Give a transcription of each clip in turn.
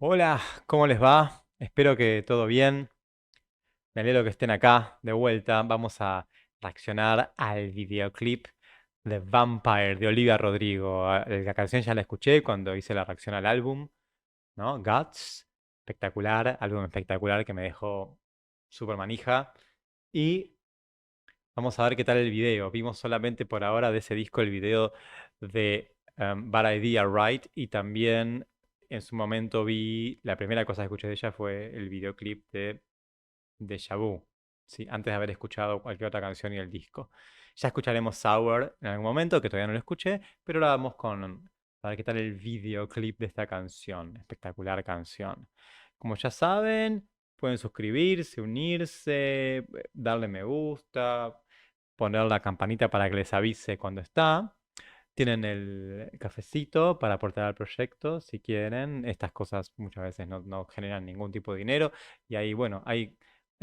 Hola, ¿cómo les va? Espero que todo bien. Me alegro que estén acá de vuelta. Vamos a reaccionar al videoclip de Vampire de Olivia Rodrigo. La canción ya la escuché cuando hice la reacción al álbum, ¿no? Guts, espectacular, álbum espectacular que me dejó súper manija. Y vamos a ver qué tal el video. Vimos solamente por ahora de ese disco el video de Bad Idea Right y también en su momento vi, la primera cosa que escuché de ella fue el videoclip de Deja Vu, ¿sí? Antes de haber escuchado cualquier otra canción y el disco. Ya escucharemos Sour en algún momento, que todavía no lo escuché, pero ahora vamos con a ver qué tal el videoclip de esta canción. Espectacular canción. Como ya saben, pueden suscribirse, unirse, darle me gusta, poner la campanita para que les avise cuando está. Tienen el cafecito para aportar al proyecto si quieren. Estas cosas muchas veces no generan ningún tipo de dinero. Y ahí, bueno, hay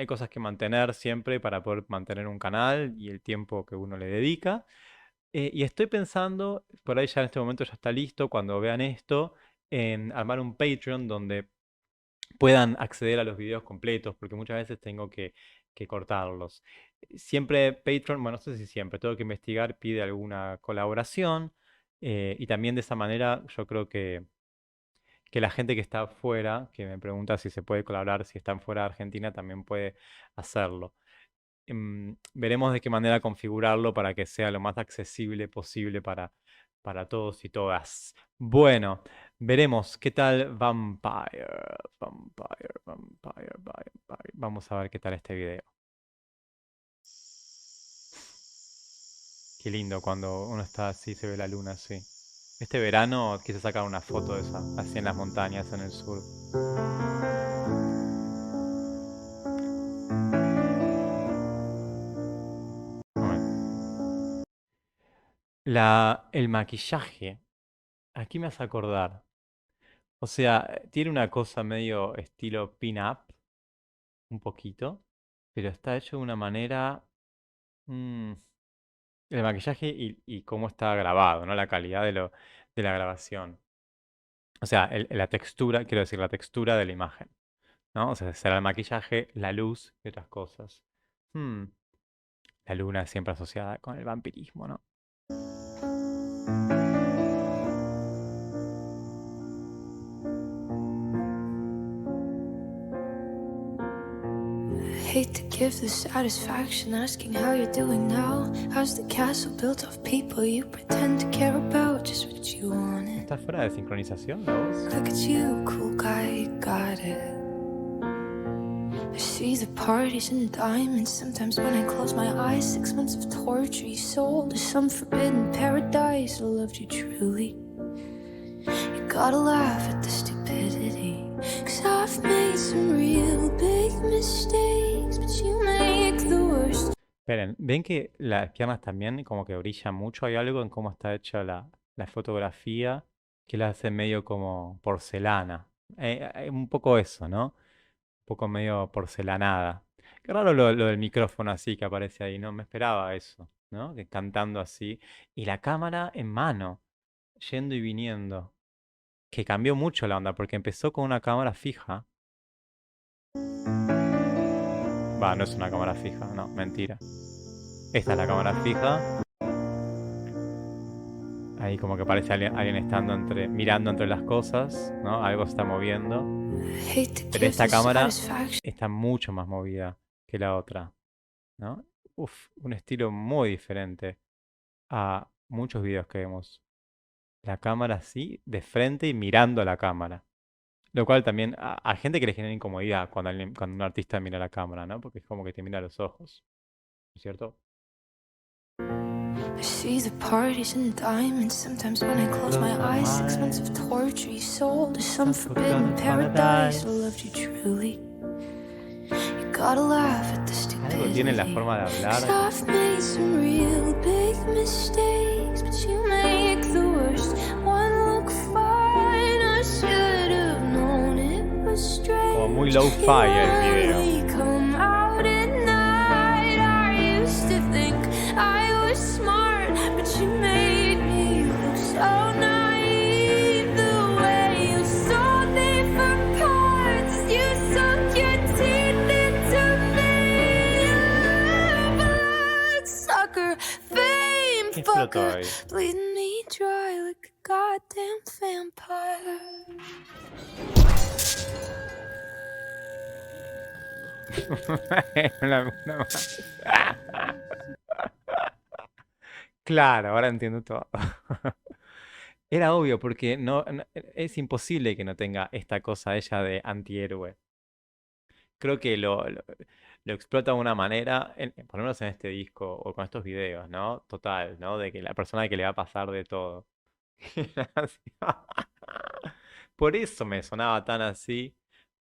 cosas que mantener siempre para poder mantener un canal y el tiempo que uno le dedica. Y estoy pensando, por ahí ya en este momento ya está listo, cuando vean esto, en armar un Patreon donde puedan acceder a los videos completos, porque muchas veces tengo que cortarlos. Siempre Patreon, bueno, no sé si siempre, tengo que investigar, pide alguna colaboración, y también de esa manera yo creo que la gente que está afuera, que me pregunta si se puede colaborar, si están fuera de Argentina, también puede hacerlo. Veremos de qué manera configurarlo para que sea lo más accesible posible para todos y todas. Bueno, veremos qué tal Vampire. Vampire. Vamos a ver qué tal este video. Qué lindo cuando uno está así, se ve la luna así. Este verano quise sacar una foto de esa, así en las montañas en el sur. Bueno. El maquillaje, aquí me hace acordar. O sea, tiene una cosa medio estilo pin-up, un poquito, pero está hecho de una manera... mm, el maquillaje y cómo está grabado, ¿no? La calidad de la grabación. O sea, la textura, quiero decir, la textura de la imagen, ¿no? O sea, será el maquillaje, la luz y otras cosas. Hmm, La luna siempre asociada con el vampirismo, ¿no? Hate to give the satisfaction asking how you're doing now. How's the castle built of people you pretend to care about? Just what you wanted. ¿Estás fuera de sincronización la voz? Look at you, cool guy, you got it. I see the parties and diamonds. Sometimes when I close my eyes, 6 months of torture you sold to some forbidden paradise. I loved you truly. You gotta laugh at the stupidity, 'cause I've made some real big mistakes, but you make the worst. Esperen, ¿ven que las piernas también como que brillan mucho? Hay algo en cómo está hecha la fotografía que la hace medio como porcelana. Un poco eso, ¿no? Un poco medio porcelanada. Qué raro lo del micrófono así que aparece ahí, no me esperaba eso, ¿no? Que cantando así. Y la cámara en mano, yendo y viniendo. Que cambió mucho la onda, porque empezó con una cámara fija. Va, no es una cámara fija, no, mentira. Esta es la cámara fija. Ahí como que parece alguien estando mirando entre las cosas, ¿no? Algo se está moviendo. Hate to Pero give esta the cámara satisfaction. está mucho más movida que la otra, ¿no? Uf, un estilo muy diferente a muchos videos que vemos. La cámara así, de frente y mirando a la cámara. Lo cual también a gente que le genera incomodidad cuando un artista mira la cámara, ¿no? Porque es como que te mira a los ojos, ¿no es cierto? I see the parties and diamonds. Sometimes when I close my eyes, 6 months of torture you sold to some forbidden paradise. I loved you truly. You gotta laugh at the Algo tiene la stupidity, forma de 'cause hablar. I've made some real big mistakes, but you make the worst one look fine. I should have known it was strange. Como muy low-fi el video. You only come out at night. I used to think I was smart, but you made me look so nice. todo ahí. bleeding me dry like a goddamn vampire. Una más. Claro, ahora entiendo todo. Era obvio porque es imposible que no tenga esta cosa ella de antihéroe. Creo que lo explota de una manera, por lo menos en este disco o con estos videos, ¿no? Total, ¿no? De que la persona que le va a pasar de todo. Así. Por eso me sonaba tan así,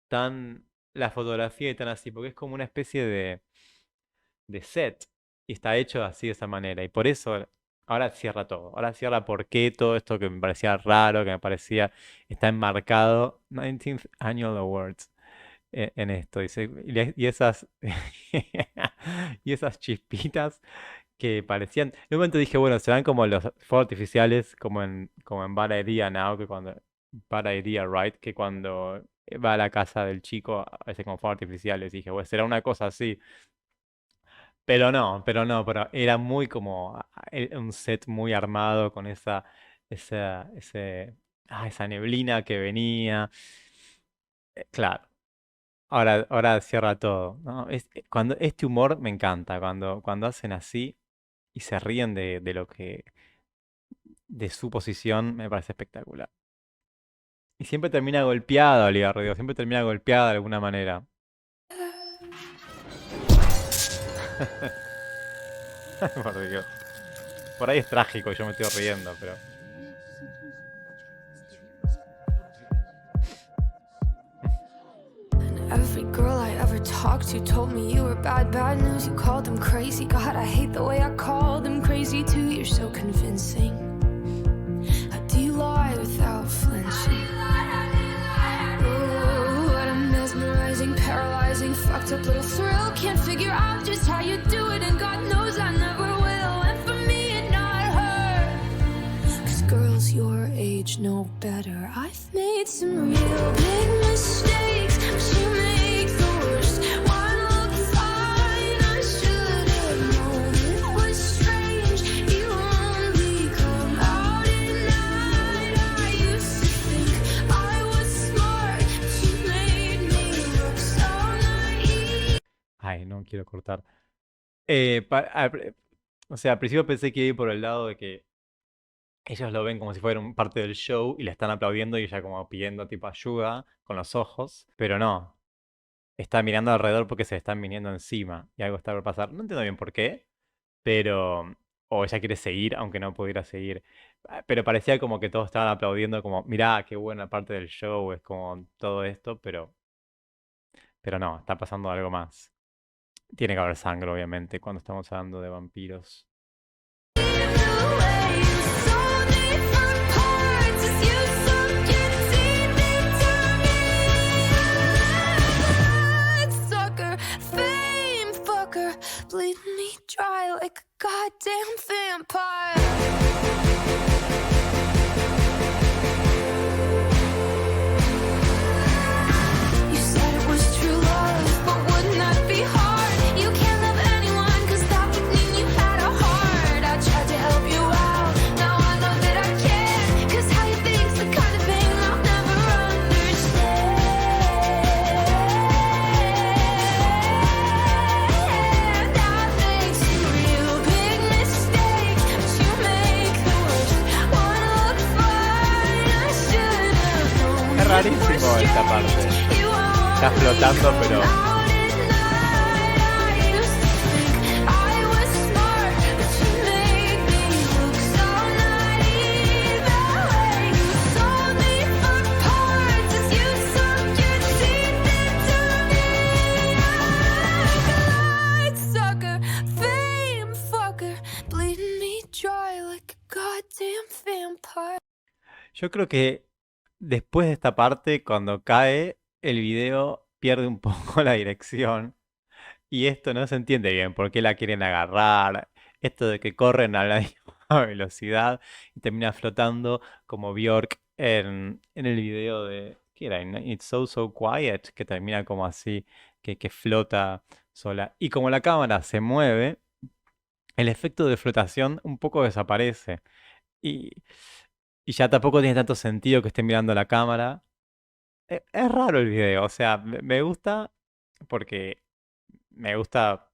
tan la fotografía y tan así, porque es como una especie de set y está hecho así de esa manera. Y por eso ahora cierra todo. Ahora cierra por qué todo esto que me parecía raro, que me parecía está enmarcado 19th Annual Awards en esto. Y esas y esas chispitas que parecían. En un momento dije, bueno, serán como los fuegos artificiales, como en Bad Idea Now, que cuando. Bad Idea, right? Que cuando va a la casa del chico, a veces como fuegos artificiales. Dije, bueno, será una cosa así. Pero era muy como un set muy armado con esa neblina que venía. Claro, ahora cierra todo, ¿no? Cuando este humor me encanta, cuando hacen así y se ríen de su posición, me parece espectacular. Y siempre termina golpeado, Olivia Rodrigo, siempre termina golpeada de alguna manera. Por Dios. Por ahí es trágico, yo me estoy riendo, pero. Every girl I ever talked to told me you were bad, bad news. You called them crazy. God, I hate the way I called them crazy too. You're so convincing. How do you lie without flinching? Ooh, what a mesmerizing, paralyzing, fucked up little thrill. Can't figure out just how you do it, and God knows I never will. And for me and not her, 'cause girls your age know better. I've made some real big mistakes, but you make the worst one look fine. I should have known it was strange. You only come out at night. I used to think I was smart, but you made me look so naive. Ay, no quiero cortar. O sea, al principio pensé que iba a ir por el lado de que ellos lo ven como si fuera parte del show y le están aplaudiendo y ella como pidiendo tipo ayuda con los ojos, pero no, está mirando alrededor porque se le están viniendo encima y algo está por pasar. No entiendo bien por qué, pero. O ella quiere seguir, aunque no pudiera seguir. Pero parecía como que todos estaban aplaudiendo como, mirá, qué buena parte del show, es como todo esto, pero no, está pasando algo más. Tiene que haber sangre, obviamente, cuando estamos hablando de vampiros. Bleed me dry like a goddamn vampire. You said it was true love, but wouldn't that be hard? You can't love anyone, 'cause that would mean you had a heart. I tried to help you out, now I know that I can't, 'cause how you think's the kind of thing I'll never understand. I've made some real big mistakes, but you make the worst one look fine. I should have known Es it was rarísimo esta parte. strange. You Está flotando, only pero. come out at night. I used to think I was smart, but you made me look so naive. That way you sold me for parts as you sunk your teeth into me. Acolyte sucker, fame fucker, bleeding me dry like a goddamn vampire. Yo creo que después de esta parte, cuando cae, el video pierde un poco la dirección. Y esto no se entiende bien, por qué la quieren agarrar. Esto de que corren a la misma velocidad y termina flotando como Bjork en el video de. ¿Qué era? It's So So Quiet, que termina como así, que flota sola. Y como la cámara se mueve, el efecto de flotación un poco desaparece. Y, y ya tampoco tiene tanto sentido que esté mirando la cámara. Es raro el video, o sea, me gusta porque me gusta,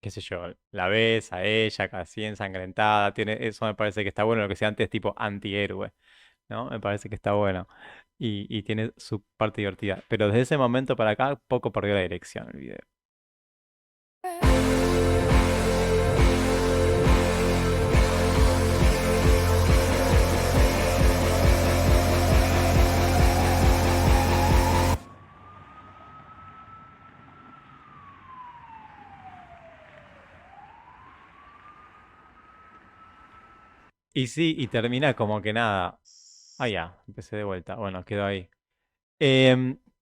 qué sé yo, la ves a ella casi ensangrentada, tiene, eso me parece que está bueno, lo que sea antes tipo antihéroe, ¿no? Me parece que está bueno y tiene su parte divertida. Pero desde ese momento para acá, poco perdió la dirección el video. Y sí, y termina como que nada. Ah, ya, empecé de vuelta. Bueno, quedó ahí.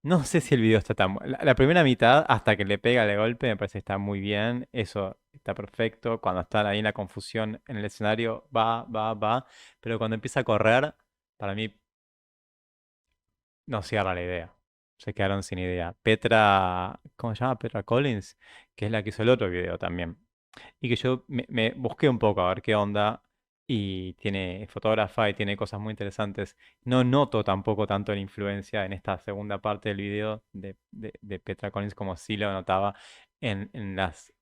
No sé si el video está tan bueno. La primera mitad, hasta que le pega el golpe, me parece que está muy bien. Eso está perfecto. Cuando está ahí en la confusión en el escenario, va, va, va. Pero cuando empieza a correr, para mí no cierra la idea. Se quedaron sin idea. Petra, ¿cómo se llama? Petra Collins, que es la que hizo el otro video también. Y que yo me busqué un poco a ver qué onda. Y tiene fotógrafa y tiene cosas muy interesantes. No noto tampoco tanto la influencia en esta segunda parte del video de Petra Collins como sí lo notaba en las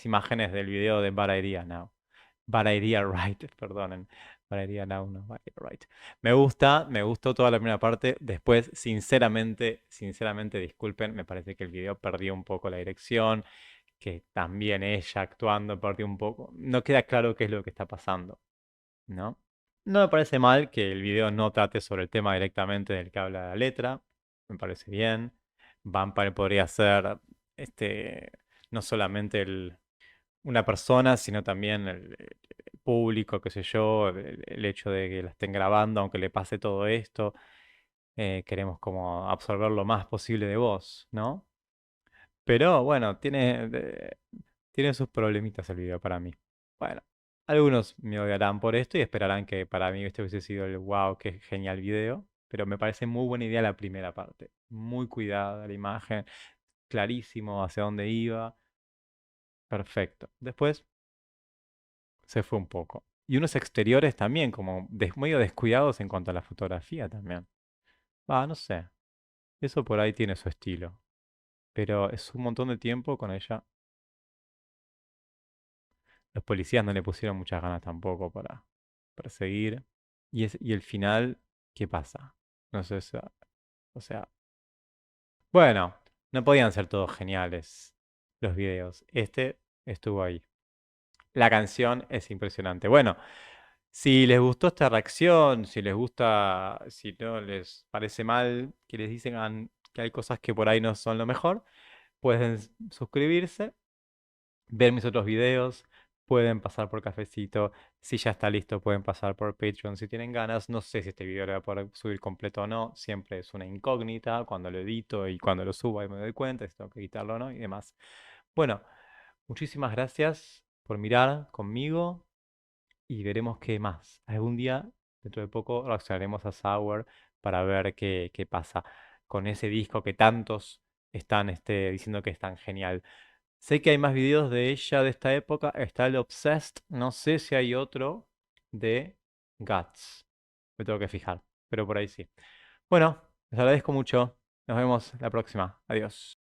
imágenes del video de Bad Idea Now. Bad Idea Right, perdonen. Bad Idea Now, no, Bad Idea Right. Me gustó toda la primera parte. Después, sinceramente, disculpen, me parece que el video perdió un poco la dirección, que también ella actuando perdió un poco. No queda claro qué es lo que está pasando, ¿no? No me parece mal que el video no trate sobre el tema directamente del que habla la letra. Me parece bien. Vampire podría ser no solamente una persona, sino también el público, qué sé yo, el hecho de que la estén grabando, aunque le pase todo esto. Queremos como absorber lo más posible de vos, ¿no? Pero bueno, tiene sus problemitas el video para mí. Bueno, algunos me odiarán por esto y esperarán que para mí este hubiese sido el wow, qué genial video. Pero me parece muy buena idea la primera parte. Muy cuidada la imagen, clarísimo hacia dónde iba. Perfecto. Después se fue un poco. Y unos exteriores también, como medio descuidados en cuanto a la fotografía también. No sé. Eso por ahí tiene su estilo. Pero es un montón de tiempo con ella. Los policías no le pusieron muchas ganas tampoco para perseguir. Y el final, ¿qué pasa? No sé, o sea, bueno, no podían ser todos geniales los videos. Este estuvo ahí. La canción es impresionante. Bueno, si les gustó esta reacción, si les gusta, si no les parece mal que les dicen que hay cosas que por ahí no son lo mejor, pueden suscribirse, ver mis otros videos, pueden pasar por Cafecito. Si ya está listo, pueden pasar por Patreon si tienen ganas. No sé si este video lo voy a poder subir completo o no. Siempre es una incógnita cuando lo edito y cuando lo subo ahí me doy cuenta si tengo que editarlo o no y demás. Bueno, muchísimas gracias por mirar conmigo y veremos qué más. Algún día, dentro de poco, reaccionaremos a Sour para ver qué pasa con ese disco que tantos están diciendo que es tan genial. Sé que hay más videos de ella de esta época. Está el Obsessed. No sé si hay otro de Guts. Me tengo que fijar, pero por ahí sí. Bueno, les agradezco mucho. Nos vemos la próxima. Adiós.